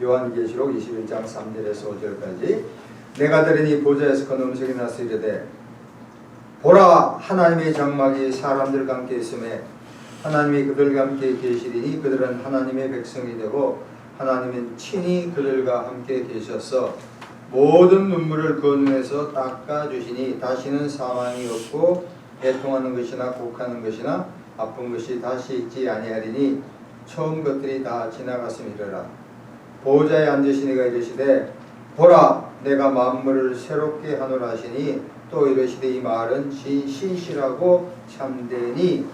요한계시록 21장 3절에서 5절까지 내가 들으니 보좌에서 큰 음성이 나서 이르되 보라 하나님의 장막이 사람들과 함께 있음에 하나님이 그들과 함께 계시리니 그들은 하나님의 백성이 되고 하나님은 친히 그들과 함께 계셔서 모든 눈물을 그 눈에서 닦아주시니 다시는 사망이 없고 애통하는 것이나 곡하는 것이나 아픈 것이 다시 있지 아니하리니 처음 것들이 다 지나갔음이러라. 보좌에 앉으신 이가 이르시되 보라 내가 만물을 새롭게 하노라 하시니 또 이르시되 이 말은 신실하고 참되니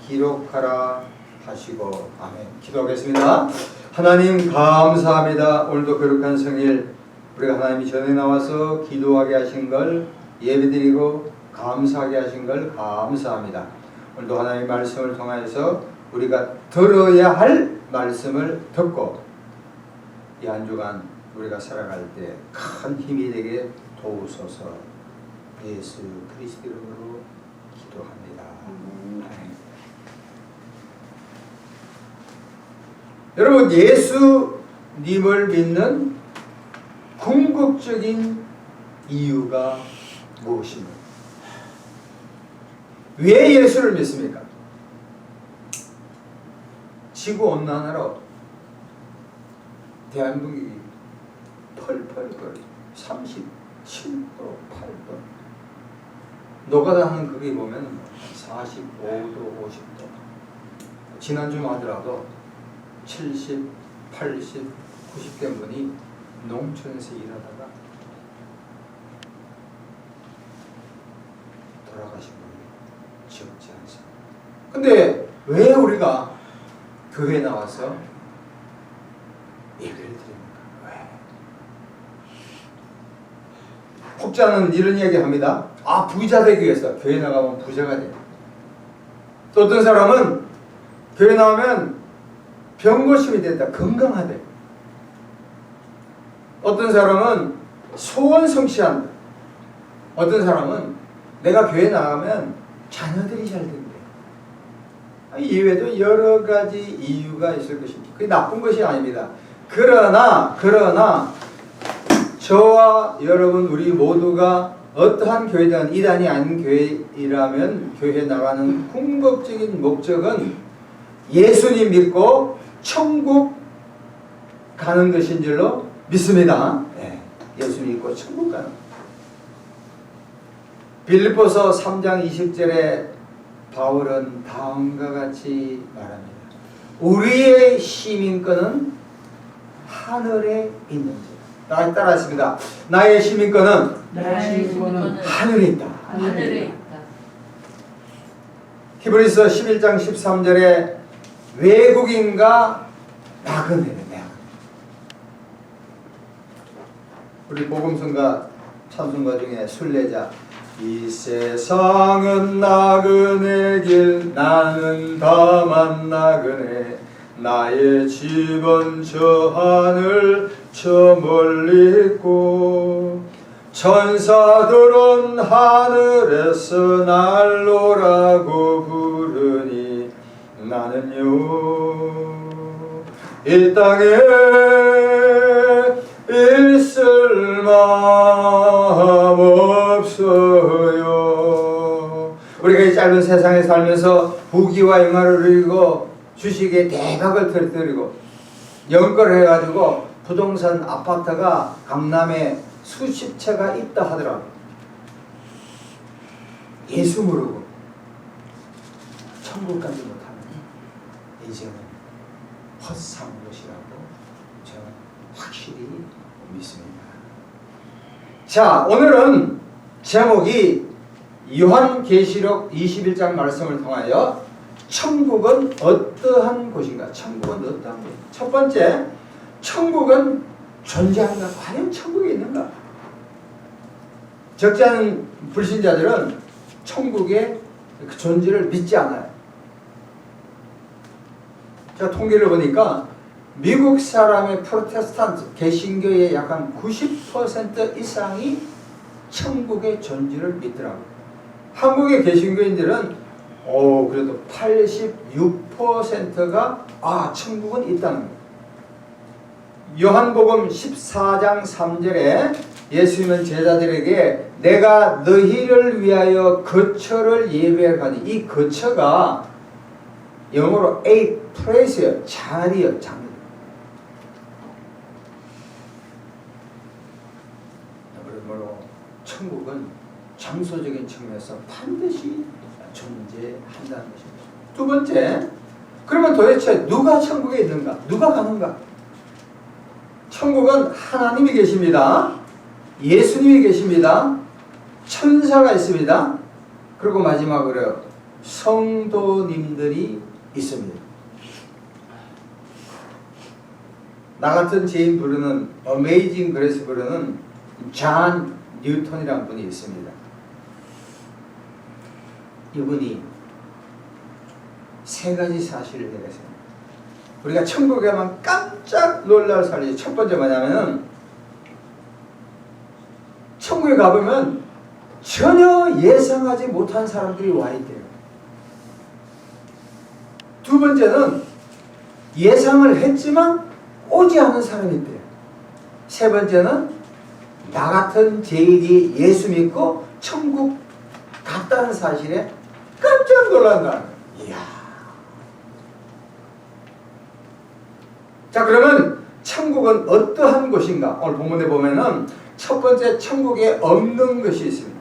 기록하라 하시고. 아멘. 기도하겠습니다. 하나님 감사합니다. 오늘도 거룩한 성일 우리가 하나님이 전에 나와서 기도하게 하신 걸 예배드리고 감사하게 하신 걸 감사합니다. 오늘도 하나님의 말씀을 통하여서 우리가 들어야 할 말씀을 듣고 이 한 주간 우리가 살아갈 때 큰 힘이 되게 도우소서. 예수 그리스도 이름으로 기도합니다. 여러분 예수님을 믿는 궁극적인 이유가 무엇입니까? 왜 예수를 믿습니까? 지구온난화로 대한민국이 펄펄 37도 8도 노가다 하는 그게 보면 45도 50도 지난주만 하더라도 70, 80, 90대 분이 농촌에서 일하다가 돌아가신 분이 적지 않습니다. 근데 왜 우리가 교회에 나와서 예배를 드립니까? 왜? 혹자는 이런 이야기 합니다. 아, 부자 되기 위해서 교회 나가면 부자가 돼요. 또 어떤 사람은 교회 나오면 병고심이 된다. 건강하대. 어떤 사람은 소원 성취한다. 어떤 사람은 내가 교회 나가면 자녀들이 잘 된대. 이외에도 여러 가지 이유가 있을 것입니다. 그게 나쁜 것이 아닙니다. 그러나 저와 여러분 우리 모두가 어떠한 교회든 이단이 아닌 교회이라면 교회에 나가는 궁극적인 목적은 예수님 믿고 천국 가는 것인 줄로 믿습니다. 네, 예수 믿고 천국 가는. 빌립보서 3장 20절에 바울은 다음과 같이 말합니다. 우리의 시민권은 하늘에 있는지. 따라하십니다. 나의 시민권은 하늘에 있다. 하늘에 있다. 히브리서 11장 13절에 외국인과 나그네래. 우리 복음성가 찬송가 중에 순례자 이 세상은 나그네 길 나는 다만 나그네 나의 집은 저 하늘 저 멀리 있고 천사들은 하늘에서 날 노라고 부르니 나는요 이 땅에 있을 마음 없어요. 우리가 이 짧은 세상에 살면서 부귀와 영화를 누리고 주식에 대박을 터뜨리고 연거를 해가지고 부동산 아파트가 강남에 수십 채가 있다 하더라고요. 예수 모르고 천국 가지 못하는 인생은 헛산 것이라고 저는 확실히 믿습니다. 자, 오늘은 제목이 요한계시록 21장 말씀을 통하여 천국은 어떠한 곳인가? 천국은 어떠한 곳인가? 첫 번째, 천국은 존재한가? 과연 천국이 있는가? 적지 않은 불신자들은 천국의 그 존재를 믿지 않아요. 제가 통계를 보니까 미국 사람의 프로테스탄트 개신교의 약 한 90% 이상이 천국의 존재를 믿더라고요. 한국의 개신교인들은 그래도 86%가 천국은 있다는 거예요. 요한복음 14장 3절에 예수님은 제자들에게 내가 너희를 위하여 거처를 예배하니, 이 거처가 영어로 a place예요. 자리예요. 장. 그러므로 천국은 장소적인 측면에서 반드시 존재한다는 것입니다. 두 번째, 그러면 도대체 누가 천국에 있는가? 누가 가는가? 천국은 하나님이 계십니다. 예수님이 계십니다. 천사가 있습니다. 그리고 마지막으로 성도님들이 있습니다. 나 같은 죄인 부르는 어메이징 그레이스 부르는 존 뉴턴이라는 분이 있습니다. 이분이 세 가지 사실을 얘기했어요. 우리가 천국에 가면 깜짝 놀랄 사실이 첫 번째 뭐냐면은 천국에 가보면 전혀 예상하지 못한 사람들이 와 있대요. 두 번째는 예상을 했지만 오지 않은 사람이 있대요. 세 번째는 나 같은 죄인이 예수 믿고 천국 갔다는 사실에 깜짝 놀란다는 거예요. 이야. 자, 그러면 천국은 어떠한 곳인가? 오늘 본문에 보면은 첫 번째, 천국에 없는 것이 있습니다.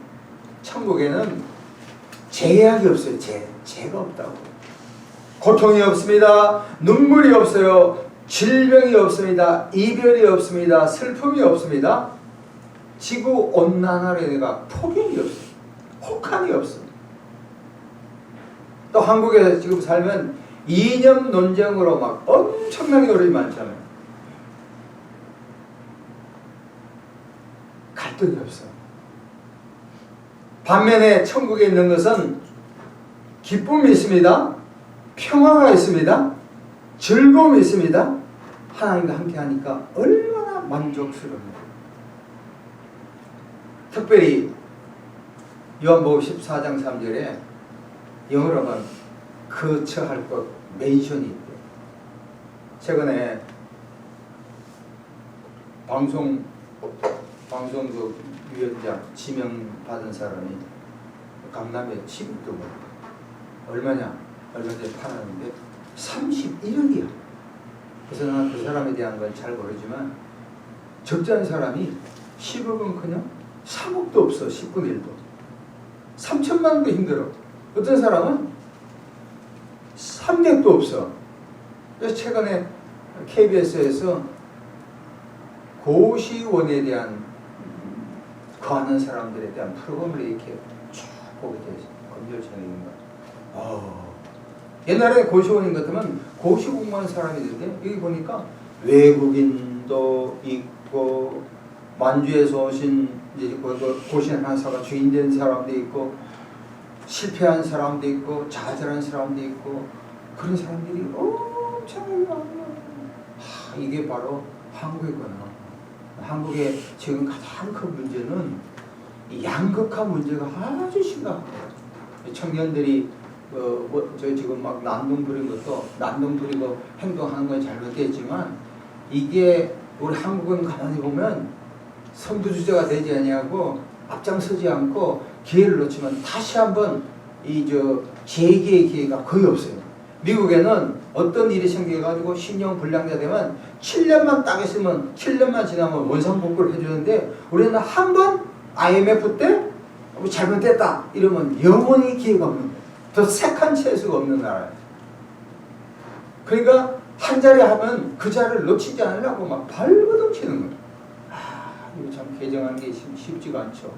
천국에는 죄악이 없어요. 죄가 없다고. 고통이 없습니다. 눈물이 없어요. 질병이 없습니다. 이별이 없습니다. 슬픔이 없습니다. 지구 온난화가 폭염이 없어요. 혹한이 없습니다. 또 한국에 지금 살면 이념 논쟁으로 막 엄청나게 어려움이 많잖아요. 갈등이 없어. 반면에 천국에 있는 것은 기쁨이 있습니다. 평화가 있습니다. 즐거움이 있습니다. 하나님과 함께 하니까 얼마나 만족스러워요. 특별히 요한복음 14장 3절에 영어로 하면 거처할 곳 멘션이 있대요. 최근에 방송국 위원장 지명받은 사람이 강남에 집이 있더고 얼마냐? 얼마 전에 팔았는데 31억이야. 그래서 나는 그 사람에 대한 건 잘 모르지만 적지 않은 사람이 10억은 그냥 3억도 없어. 10분의 1도. 3천만 원도 힘들어. 어떤 사람은 300도 없어. 그래서 최근에 KBS에서 고시원에 대한 거하는 사람들에 대한 프로그램을 이렇게 쭉 보게 돼서 검열청인가. 옛날에 고시원인 것 같으면 고시 공부하는 사람이 있는데 여기 보니까 외국인도 있고 만주에서 오신 이제 고시원 한사가 주인된 사람도 있고 실패한 사람도 있고 좌절한 사람도 있고 그런 사람들이 엄청 많아요. 이게 바로 한국이구나. 한국의 지금 가장 큰 문제는 이 양극화 문제가 아주 심각해요. 청년들이 저 지금 막 난동 부린 것도 난동 부리고 행동하는 건 잘못됐지만 이게 우리 한국은 가만히 보면 선두주자가 되지 아니하고 앞장서지 않고 기회를 놓치면 다시 한번 재기의 기회가 거의 없어요. 미국에는 어떤 일이 생겨가지고 신용 불량자 되면 7년만 딱 있으면 7년만 지나면 원상복구를 해주는데 우리는 한 번 IMF 때 잘못됐다 이러면 영원히 기회가 없는 거예요. 더 세컨 찬스가 없는 나라예요. 그러니까 한 자리 하면 그 자리를 놓치지 않으려고 막 발버둥 치는 거예요. 이거 참 개정하는 게 쉽지가 않죠.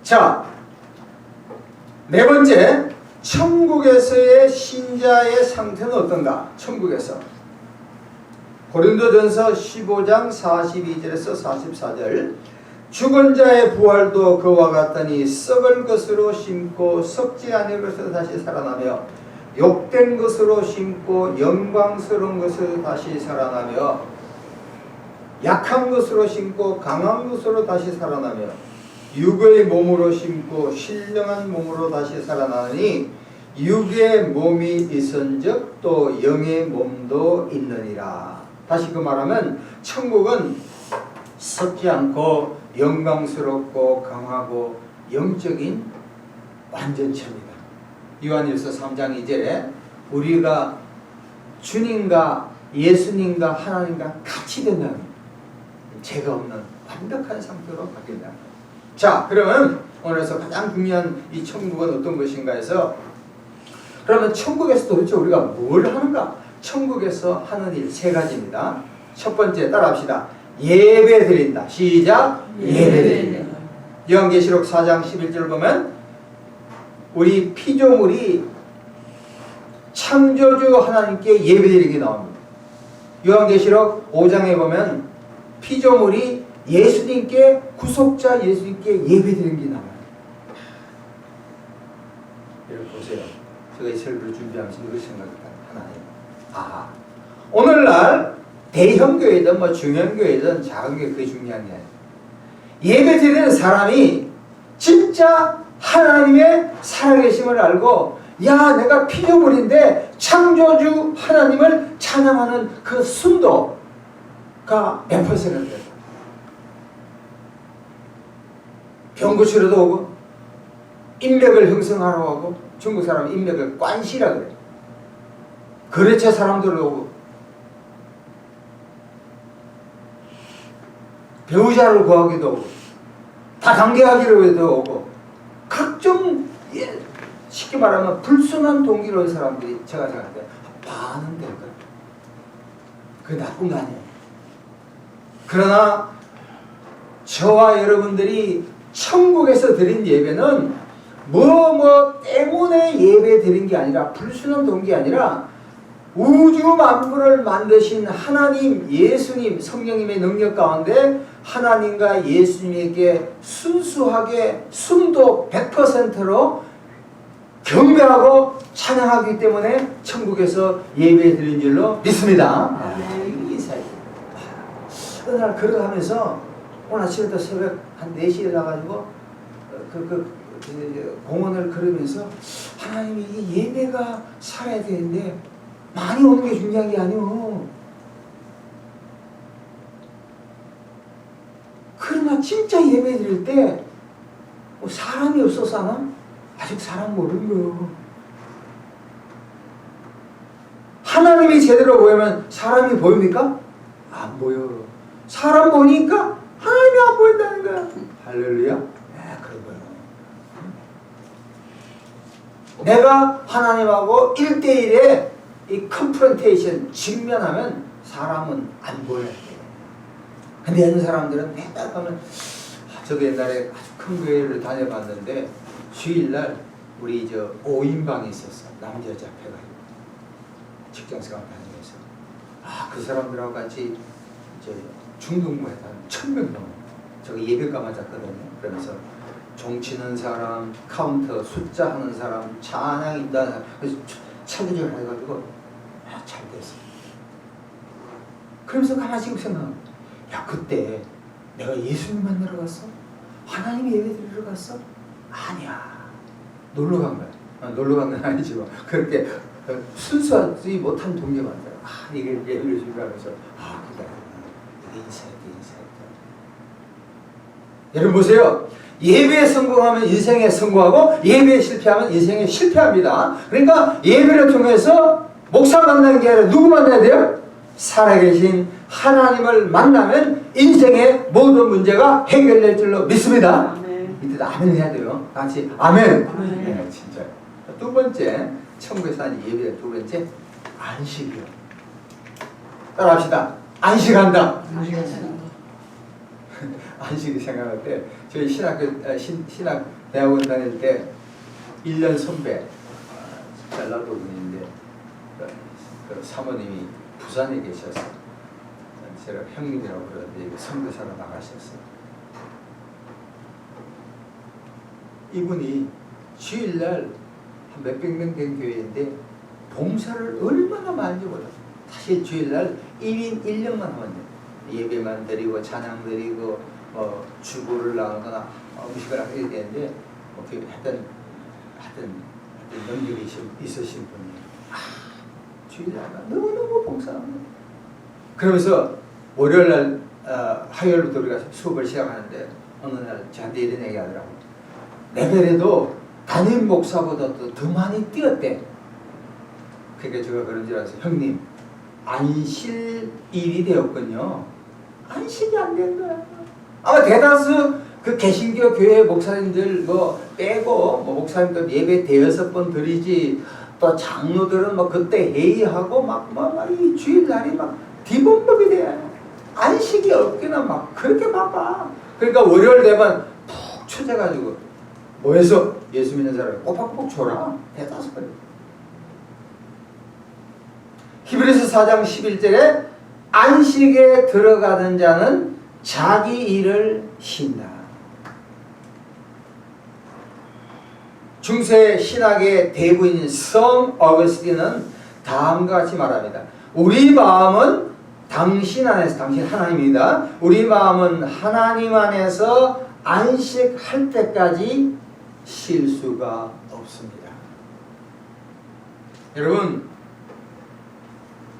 자, 네 번째, 천국에서의 신자의 상태는 어떤가? 천국에서 고린도전서 15장 42절에서 44절 죽은 자의 부활도 그와 같으니 썩을 것으로 심고 썩지 않을 것으로 다시 살아나며 욕된 것으로 심고 영광스러운 것으로 다시 살아나며 약한 것으로 심고 강한 것으로 다시 살아나며 육의 몸으로 심고 신령한 몸으로 다시 살아나니 육의 몸이 있은즉 또 영의 몸도 있느니라. 다시 그 말하면 천국은 썩지 않고 영광스럽고 강하고 영적인 완전체입니다. 요한일서 3장 2절에 우리가 주님과 예수님과 하나님과 같이 된다는 죄가 없는 완벽한 상태로 바뀐다. 자, 그러면 오늘에서 가장 중요한 이 천국은 어떤 것인가 해서, 그러면 천국에서 도대체 우리가 뭘 하는가? 천국에서 하는 일 세 가지입니다. 첫 번째 따라합시다. 예배 드린다. 시작. 예배 드린다. 요한계시록 4장 11절 보면 우리 피조물이 창조주 하나님께 예배드리게 나옵니다. 요한계시록 5장에 보면 피조물이 예수님께, 구속자 예수님께 예배드리는 게 나와요. 여러분 보세요. 제가 이 설교를 준비하면서 이걸 생각했다. 하나님. 오늘날 대형 교회든 뭐 중형 교회든 작은 교회 그게 중요한 게 아니에요. 예배드리는 사람이 진짜 하나님의 살아계심을 알고, 야, 내가 피조물인데 창조주 하나님을 찬양하는 그 순도가 몇 퍼센트 돼요? 병 고치러도 오고, 인맥을 형성하러 오고, 중국 사람은 인맥을 관시라 그래요. 거래처 사람들 오고, 배우자를 구하기도 오고, 다 관계하기로 오고, 각종 쉽게 말하면 불순한 동기로 온 사람들이 제가 생각할 때 반은 될 거예요. 그게 나쁜 거 아니에요. 그러나 저와 여러분들이 천국에서 드린 예배는 뭐 때문에 예배 드린 게 아니라, 불순한 동기 아니라 우주 만물을 만드신 하나님, 예수님, 성령님의 능력 가운데 하나님과 예수님에게 순수하게 순도 100%로 경배하고 찬양하기 때문에 천국에서 예배 드린 줄로 믿습니다. 어느 날 걸어가면서 오늘 아침부터 새벽 한 4시에 나가지고 공원을 걸으면서, 하나님이 이게 예배가 살아야 되는데 많이 오는 게 중요한 게 아니오. 그러나 진짜 예배 드릴 때 사람이 없어서 하나? 아직 사람 모르는 거예요. 하나님이 제대로 보이면 사람이 보입니까? 안 보여. 사람 보니까 하나님이 안 보인다는 거야. 할렐루야. 네, 그런 거예요. 내가 하나님하고 1대1의 이 컨프런테이션, 직면하면 사람은 안 보여야 돼. 근데 어느 사람들은 맨날 가면, 저도 옛날에 아주 큰 교회를 다녀봤는데 주일날 우리 5인방이 있었어. 남자 여자 해가지고 직장생활 다니면서 그 사람들하고 같이 중등부에 한 1000명 넘어. 저기 예배가 맞았거든요. 그러면서 종치는 사람, 카운터, 숫자 하는 사람, 찬양 인도하는 사람, 그래서 차례를 해가지고 잘 됐어. 그러면서 가만히 생각합니다. 야, 그때 내가 예수님 만나러 갔어? 하나님 예배 드리러 갔어? 아니야. 놀러 간 거야. 놀러 간 건 아니지만 그렇게 순수하지 못한 동료가 있어요. 이게 예배를 준비하면서 그래. 인사했다. 여러분 보세요. 예배에 성공하면 인생에 성공하고, 예배에 실패하면 인생에 실패합니다. 그러니까 예배를 통해서 목사 만나는 게 아니라 누구 만나야 돼요? 살아계신 하나님을 만나면 인생의 모든 문제가 해결될 줄로 믿습니다. 이때 아멘 해야 돼요. 같이 아멘. 네, 진짜. 두 번째, 천국에서 하는 예배의 두 번째, 안식이요. 따라합시다. 안식한다. 안식이 생각할 때, 저희 신학대학원 다닐 때 1년 선배, 전라도 분인데 그 사모님이 부산에 계셔서 제가 형님이라고 그러는데 선교사로 나가셨어요. 이분이 주일날 한 몇백 명 된 교회인데 봉사를 얼마나 많이 보다. 사실 주일날 1인 1령만 하면 돼요. 예배만 드리고 찬양 드리고 주보를 나누거나 음식을 하게 되는데 하여튼 능력이 있으신 분이에요. 주일날 너무너무 봉사합니다. 그러면서 월요일날 화요일부터 우리가 수업을 시작하는데 어느 날 저한테 이런 얘기 하더라고. 레벨에도 담임 목사보다 더 많이 뛰었대. 그러니까 제가 그런 줄 알았어요. 형님, 안식일이 되었군요. 안식이 안 된 거야. 아마 대다수 그 개신교 교회 목사님들 뭐 빼고 뭐 목사님들 예배 대여섯 번 드리지, 또 장로들은 뭐 그때 회의하고 이 주일날이 막 디범벅이 돼. 안식이 없기나 막 그렇게 바빠. 그러니까 월요일 되면 푹 쳐져가지고 뭐해서 예수 믿는 사람이 꼬박꼬박 줘라. 대다수 그래. 히브리서 4장 11절에 안식에 들어가는 자는 자기 일을 쉰다. 중세 신학의 대부인 성 어거스틴은 다음과 같이 말합니다. 우리 마음은 당신 안에서, 당신 하나님입니다. 우리 마음은 하나님 안에서 안식할 때까지 쉴 수가 없습니다. 여러분,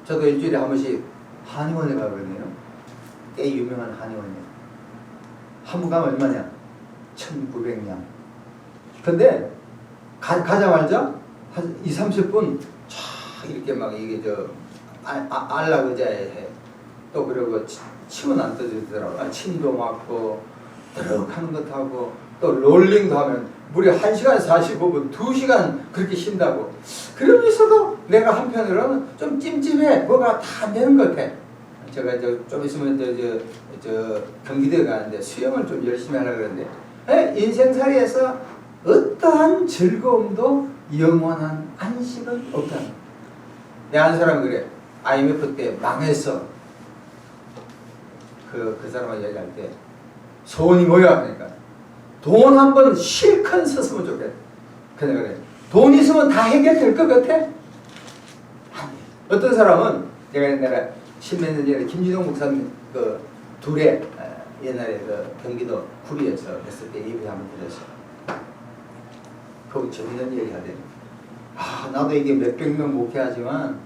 저도 일주일에 한 번씩 한의원에 가거든요. 꽤 유명한 한의원이에요. 한 번 가면 얼마냐? 1,900냥. 근데 가자마자 한 2, 30분 쫙 이렇게 막 이게 알라그자에 해. 또 그리고 침은 안 떠지더라고요. 침도 맞고 드럭하는 것도 하고 또 롤링도 하면 무려 1시간 45분 2시간 그렇게 쉰다고. 그러면서도 내가 한편으로는 좀 찜찜해. 뭐가 다 안 되는 것 같아. 제가 좀 있으면 저 경기도에 가는데 수영을 좀 열심히 하려고 그러는데 인생살이에서 어떠한 즐거움도 영원한 안식은 없다는 거야. 내 아는 사람은 그래. IMF 때 망해서 그 사람하고 얘기할 때 소원이 뭐야? 그러니까 돈 한 번 실컷 썼으면 좋겠다. 그래. 돈 있으면 다 해결될 것 같아? 아니. 어떤 사람은 내가 옛날에 십몇 년 전에 김진동 목사님 그 둘에 옛날에 그 경기도 구리에서 했을 때 예배 한번 드렸어. 거기 재밌는 얘기 하대. 나도 이게 몇백 명 목회하지만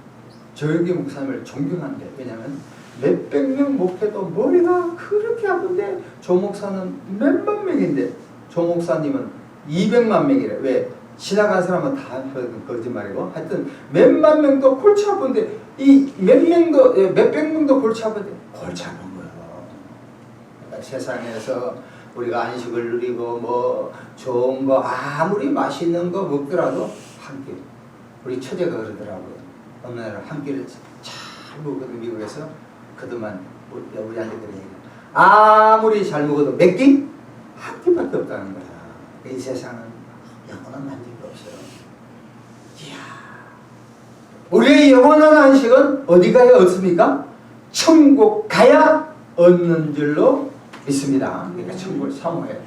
조영기 목사님을 존경한대. 왜냐면 몇백 명 목회도 머리가 그렇게 아픈데 조 목사는 몇만 명인데 조 목사님은 200만 명이래. 왜? 지나간 사람은 다 거짓말이고 하여튼 몇만 명도 골치 아픈데 이 몇백 명도 골치 아픈데 골치 아픈 거예요. 그러니까 세상에서 우리가 안식을 누리고 뭐 좋은 거 아무리 맛있는 거 먹더라도 한 끼. 우리 처제가 그러더라고요. 어느 날 한 끼를 잘 먹거든. 미국에서. 그동안 우리한테 그런 얘기. 아무리 잘 먹어도 몇 끼? 한 끼밖에 없다는 거야. 이 세상은 영원한 안식이 없어요. 이야. 우리의 영원한 안식은 어디 가야 얻습니까? 천국 가야 얻는 줄로 믿습니다. 그러니까 천국을 사모해야 돼요.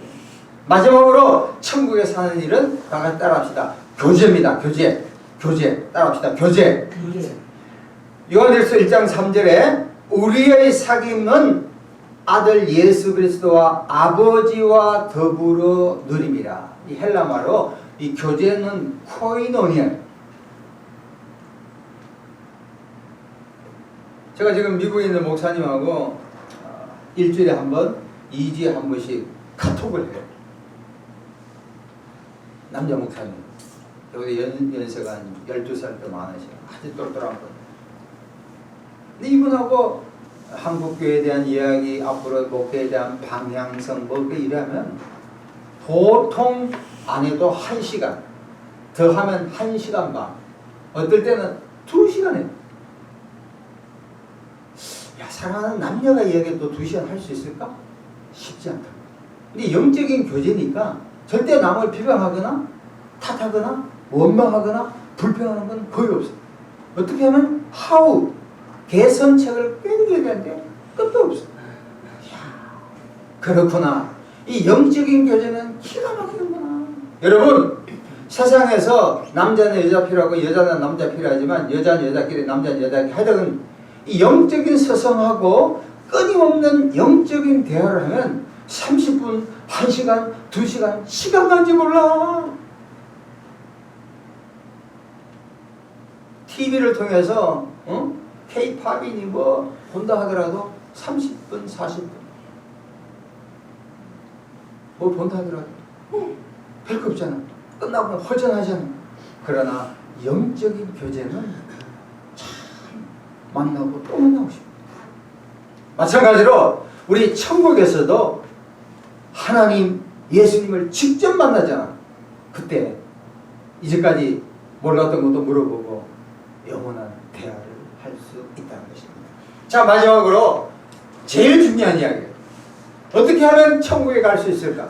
마지막으로 천국에 사는 일은 다 같이 따라합시다. 교제입니다. 교제. 따라합시다. 교제. 요한일서 1장 3절에 우리의 사귐은 아들 예수 그리스도와 아버지와 더불어 누림이라. 이 헬라말로 이 교제는 코이노니아. 제가 지금 미국에 있는 목사님하고 일주일에 한 번, 2주에 한 번씩 카톡을 해요. 남자 목사님. 여기 연세가 한 12살 더 많으시고 아주 똘똘한 분. 근데 이분하고 한국교회에 대한 이야기, 앞으로 목회에 대한 방향성 뭐 이러면 보통 안 해도 1시간, 더 하면 1시간 반, 어떨 때는 2시간 해요. 야, 사랑하는 남녀가 이야기해도 2시간 할 수 있을까? 쉽지 않다. 근데 영적인 교제니까 절대 남을 비방하거나 탓하거나 원망하거나 불평하는 건 거의 없어. 어떻게 하면 개선책을 꿰는 되는데 끝도 없어. 이야, 그렇구나. 이 영적인 교제는 기가 막히는구나. 여러분, 세상에서 남자는 여자 필요하고 여자는 남자 필요하지만 여자는 여자끼리 남자는 여자끼리 하여튼 이 영적인 서성하고 끊임없는 영적인 대화를 하면 30분, 1시간, 2시간 시간 간지 몰라. TV를 통해서 K-팝이니 뭐 본다 하더라도 30분, 40분. 뭐 본다 하더라도 별거 없잖아. 끝나고 허전하잖아. 그러나 영적인 교제는 참 만나고 또 만나고 싶어. 마찬가지로 우리 천국에서도 하나님 예수님을 직접 만나잖아. 그때 이제까지 몰랐던 것도 물어보고 영원한 대화를 할 수 있다는 것입니다. 자, 마지막으로 제일 중요한 이야기예요. 어떻게 하면 천국에 갈 수 있을까?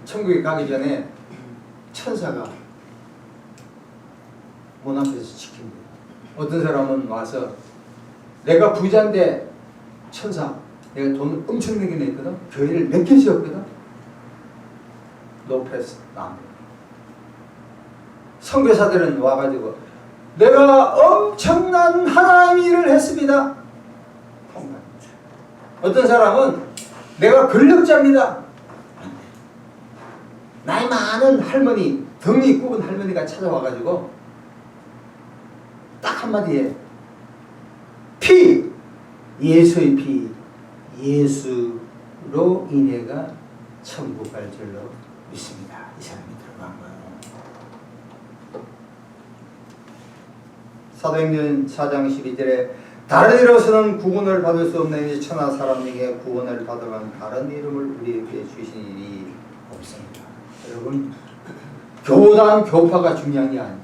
천국에 가기 전에 천사가 문 앞에서 지킵니다. 어떤 사람은 와서 내가 부자인데 천사 내가 돈을 엄청나게 냈거든. 교회를 몇 개 지었거든. 노프레스 남. 선교사들은 와가지고 내가 엄청난 하나님 일을 했습니다. 어떤 사람은 내가 권력자입니다. 나이 많은 할머니, 덩이 굽은 할머니가 찾아와가지고 딱 한마디에 피! 예수의 피, 예수로 인해가 천국 갈 줄로 믿습니다. 이 사람이 들어간 거예요. 사도행전 4장 12절에 다른 이로서는 구원을 받을 수 없는 천하 사람에게 구원을 받아간 다른 이름을 우리에게 주신 일이 없습니다. 여러분, 교단 교파가 중요한 게 아니에요.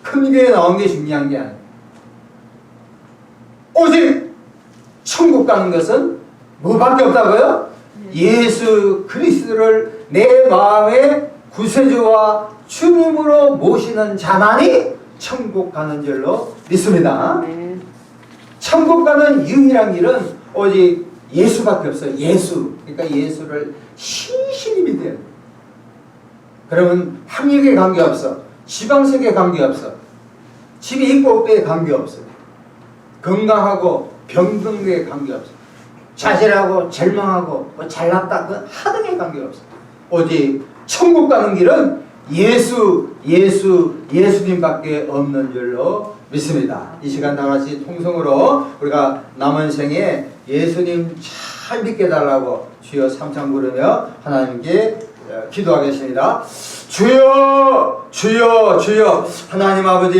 큰 교회 나온 게 중요한 게 아니에요. 오직 천국 가는 것은 뭐밖에 없다고요? 예수 그리스도를 내 마음의 구세주와 주님으로 모시는 자만이 천국 가는 줄로 믿습니다. 천국 가는 유일한 길은 오직 예수밖에 없어요. 예수. 그러니까 예수를 신실히 믿어야 돼요. 그러면 학력에 관계없어. 지방색에 관계없어. 집이 있고 없고에 관계없어. 건강하고 병든에 관계없어. 자질하고 절망하고 뭐 잘났다 그 하등에 관계없어. 오직 천국 가는 길은 예수님밖에 없는 줄로 믿습니다. 이 시간 다같이 통성으로 우리가 남은 생에 예수님 잘 믿게 달라고 주여 삼창 부르며 하나님께 기도하겠습니다. 주여 주여 주여 하나님 아버지